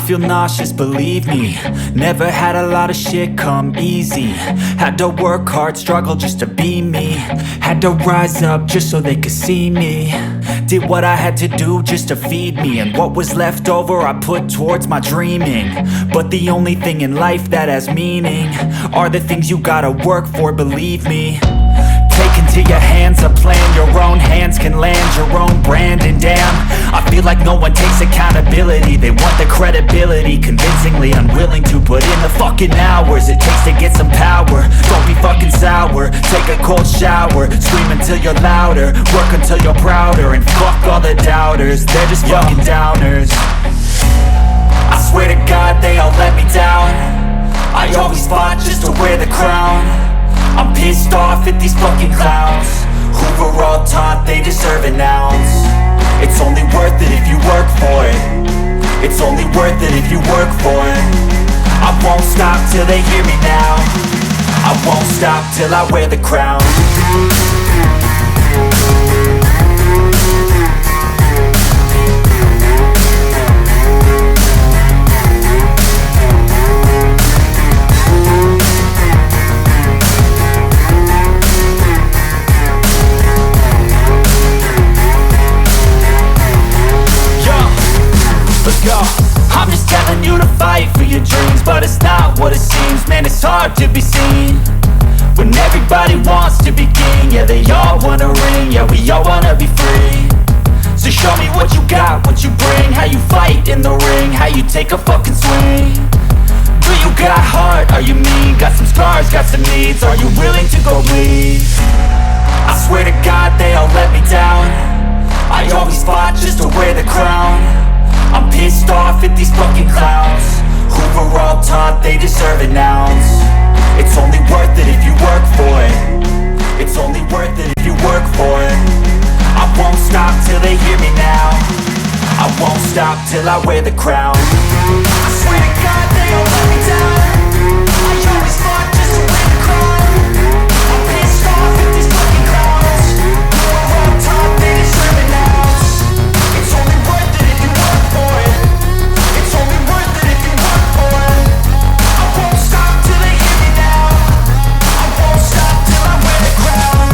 feel nauseous, believe me. Never had a lot of shit come easy. Had to work hard, struggle just to be me. Had to rise up just so they could see me. Did what I had to do just to feed me, and what was left over I put towards my dreaming. But the only thing in life that has meaning are the things you gotta work for, believe me. Take into your hands a plan, your own hands can land your own brand. And damn, I feel like no one takes accountability. They want the credibility, convincingly unwilling to put in the fucking hours it takes to get some power. Don't be fucking sour, take a cold shower. Scream until you're louder, work until you're prouder. And fuck all the doubters, they're just fucking downers. I swear to God they all let me down. I always fought just to wear the crown. I'm pissed off at these fucking clowns who were all taught they deserve an ounce. It's only worth it if you work for it. It's only worth it if you work for it. I won't stop till they hear me now. I won't stop till I wear the crown. I'm just telling you to fight for your dreams, but it's not what it seems. Man, it's hard to be seen when everybody wants to be king. Yeah, they all wanna ring, yeah, we all wanna be free. So show me what you got, what you bring, how you fight in the ring, how you take a fucking swing. Do you got heart, are you mean? Got some scars, got some needs, are you willing to go bleed? I swear to God they all let me down. I always fought just to wear the crown. I'm pissed off at these fucking clowns who were all taught they deserve an ounce. It's only worth it if you work for it. It's only worth it if you work for it. I won't stop till they hear me now. I won't stop till I wear the crown. I swear to God they all let me down. I always fought just to wear the crown. I'm pissed off at these fucking clowns who were all taught they deserve an ounce. It's only worth it if you work for it. It's only worth it if you work for it. I won't stop till they hear me now. I won't stop till I wear the crown.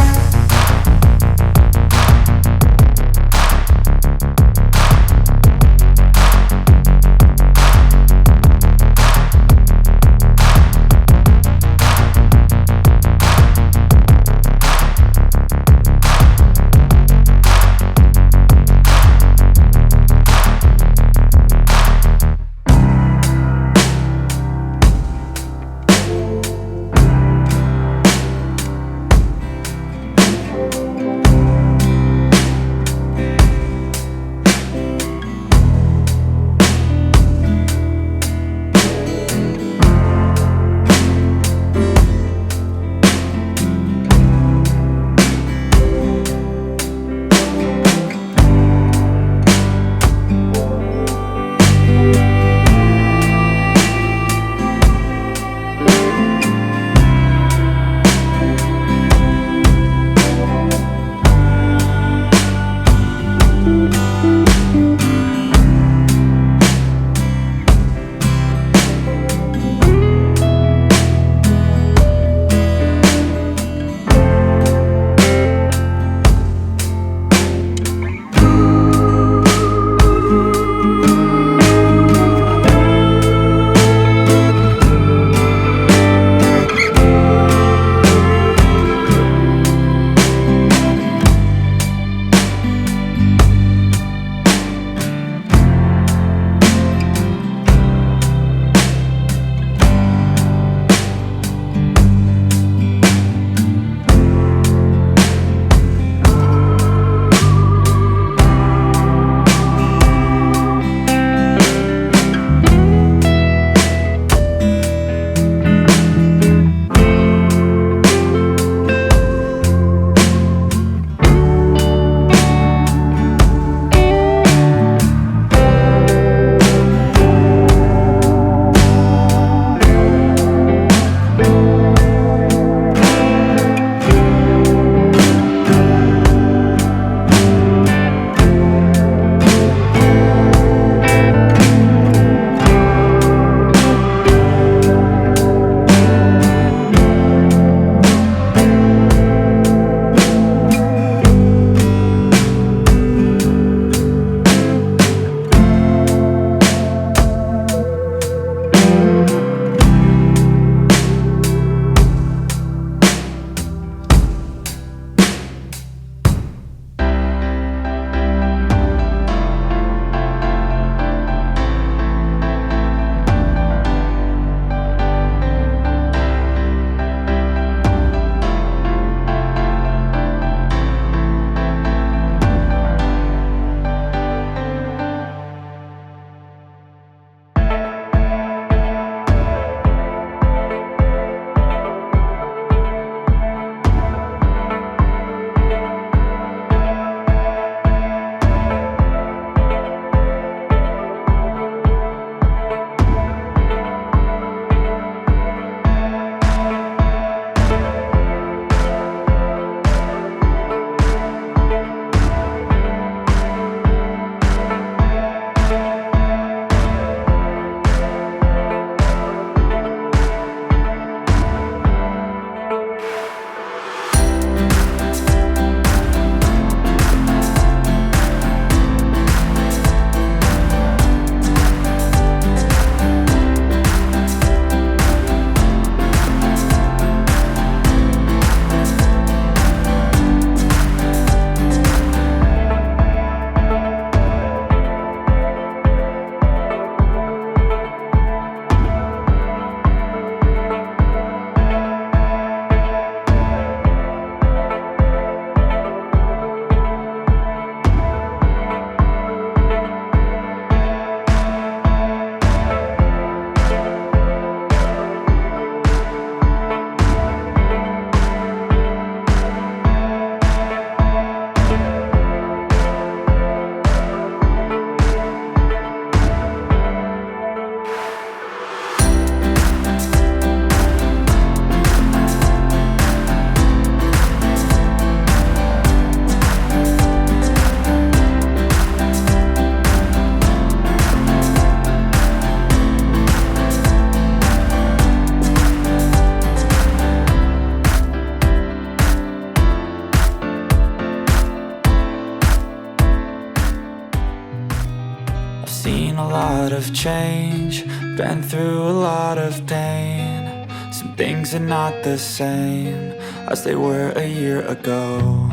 seen a lot of change, been through a lot of pain. Some things are not the same as they were a year ago,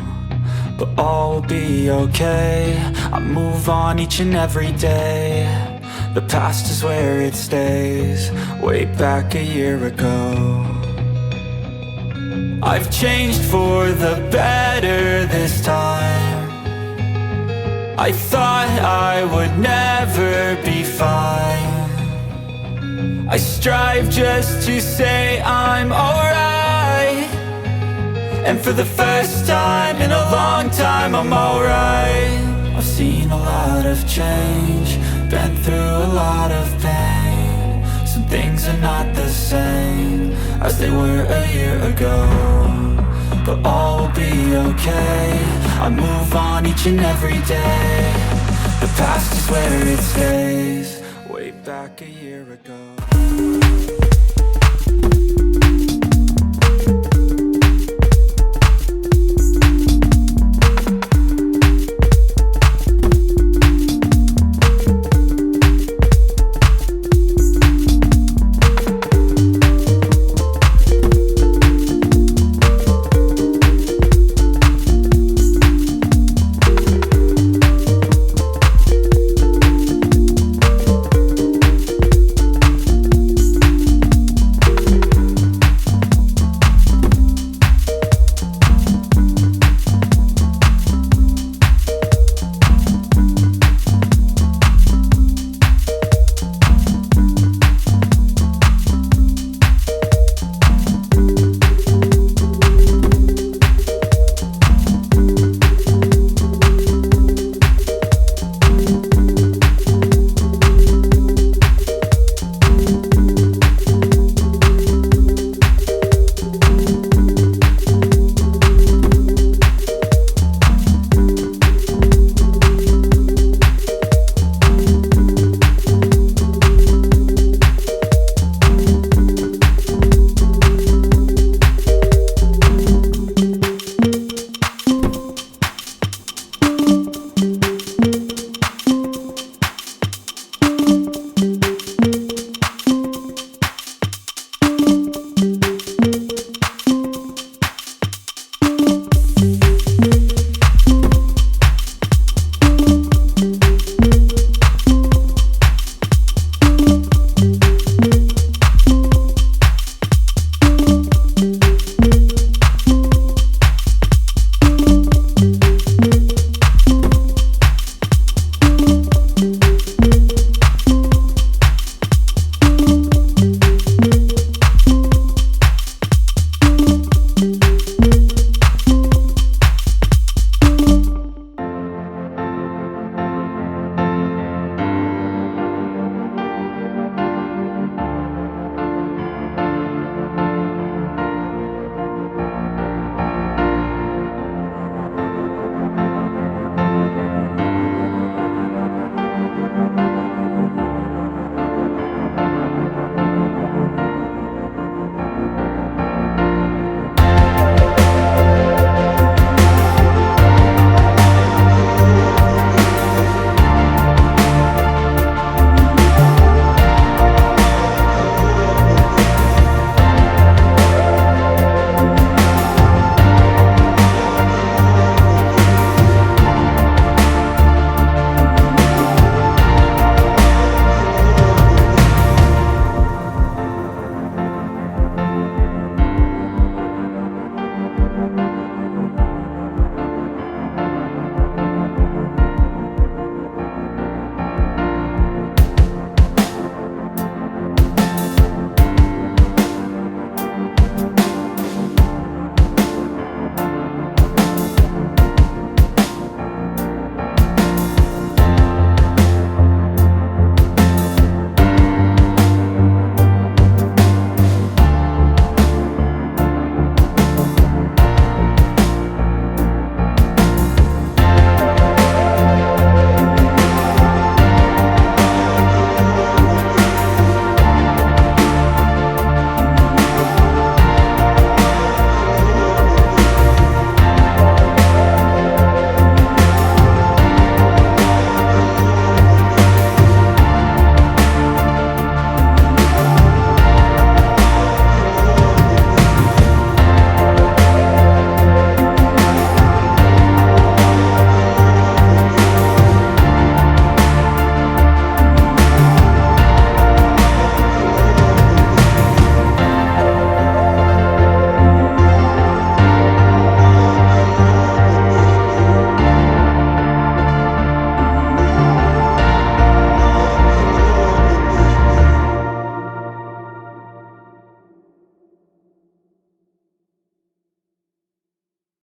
but all will be okay. I move on each and every day. The past is where it stays, way back a year ago. I've changed for the better this time. I thought I would never be fine. I strive just to say I'm alright, and for the first time in a long time I'm alright. I've seen a lot of change, been through a lot of pain. Some things are not the same as they were a year ago, but all will be okay. I move on each and every day. The past is where it stays, way back a year ago.